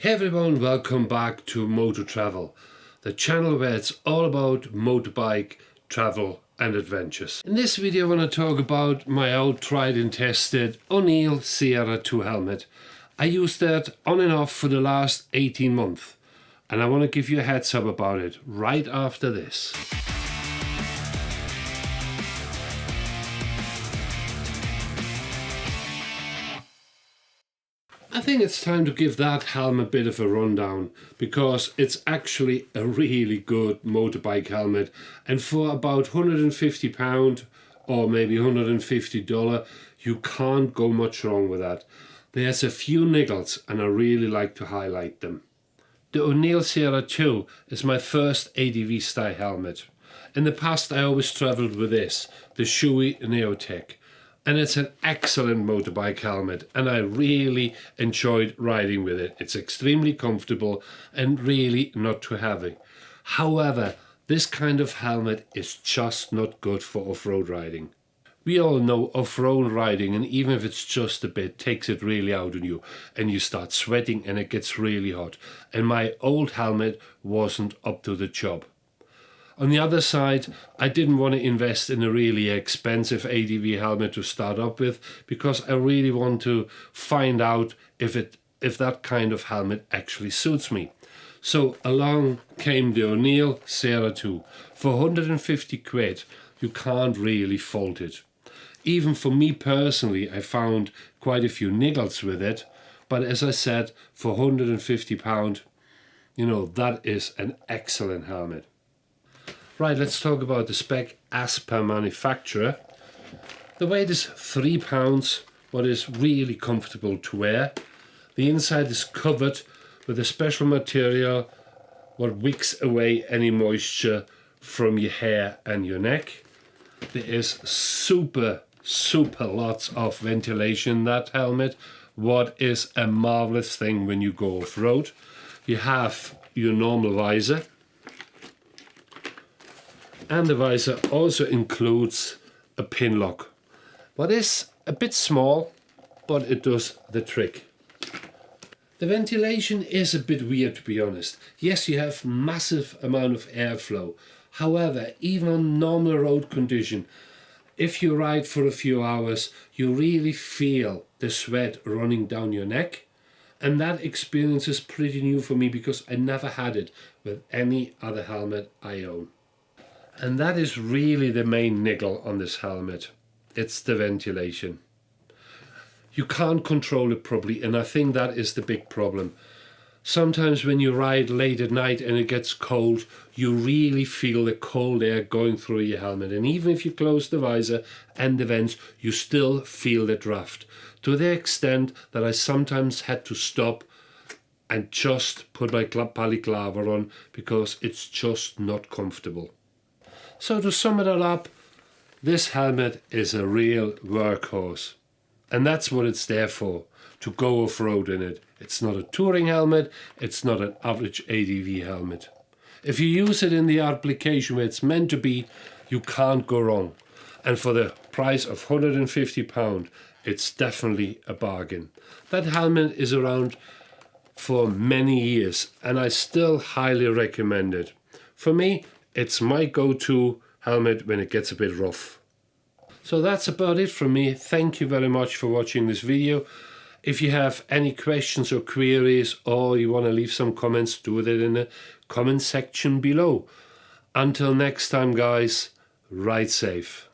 Hey everyone, welcome back to Motor Travel, the channel where it's all about motorbike travel and adventures. In this video I want to talk about my old tried and tested Untitled Sierra 2 helmet. I used that on and off for the last 18 months and I want to give you a heads up about it right after this. I think it's time to give that helmet a bit of a rundown because it's actually a really good motorbike helmet, and for about £150 or maybe $150 you can't go much wrong with that. There's a few niggles and I really like to highlight them. The Untitled Sierra 2 is my first ADV style helmet. In the past I always travelled with this, the Shoei Neotech. And it's an excellent motorbike helmet and I really enjoyed riding with it. It's extremely comfortable and really not too heavy. However, this kind of helmet is just not good for off-road riding. We all know off-road riding, and even if it's just a bit, takes it really out on you and you start sweating and it gets really hot. And my old helmet wasn't up to the job. On the other side, I didn't want to invest in a really expensive ADV helmet to start up with because I really want to find out if that kind of helmet actually suits me. So along came the Untitled Sierra 2. For 150 quid, you can't really fault it. Even for me personally, I found quite a few niggles with it, but as I said, for £150, that is an excellent helmet. Right, let's talk about the spec as per manufacturer. The weight is 3 pounds, what is really comfortable to wear. The inside is covered with a special material what wicks away any moisture from your hair and your neck. There is super lots of ventilation in that helmet, what is a marvelous thing when you go off-road. You have your normal visor. And the visor also includes a pin lock. What is a bit small, but it does the trick. The ventilation is a bit weird, to be honest. Yes, you have massive amount of airflow. However, even on normal road condition, if you ride for a few hours, you really feel the sweat running down your neck. And that experience is pretty new for me because I never had it with any other helmet I own. And that is really the main niggle on this helmet. It's the ventilation. You can't control it properly, and I think that is the big problem. Sometimes when you ride late at night and it gets cold, you really feel the cold air going through your helmet. And even if you close the visor and the vents, you still feel the draft. To the extent that I sometimes had to stop and just put my balaclava on because it's just not comfortable. So to sum it all up, this helmet is a real workhorse. And that's what it's there for, to go off-road in it. It's not a touring helmet, it's not an average ADV helmet. If you use it in the application where it's meant to be, you can't go wrong. And for the price of £150, it's definitely a bargain. That helmet is around for many years and I still highly recommend it. For me, it's my go-to helmet when it gets a bit rough. So that's about it from me. Thank you very much for watching this video. If you have any questions or queries or you want to leave some comments, do it in the comment section below. Until next time guys, ride safe.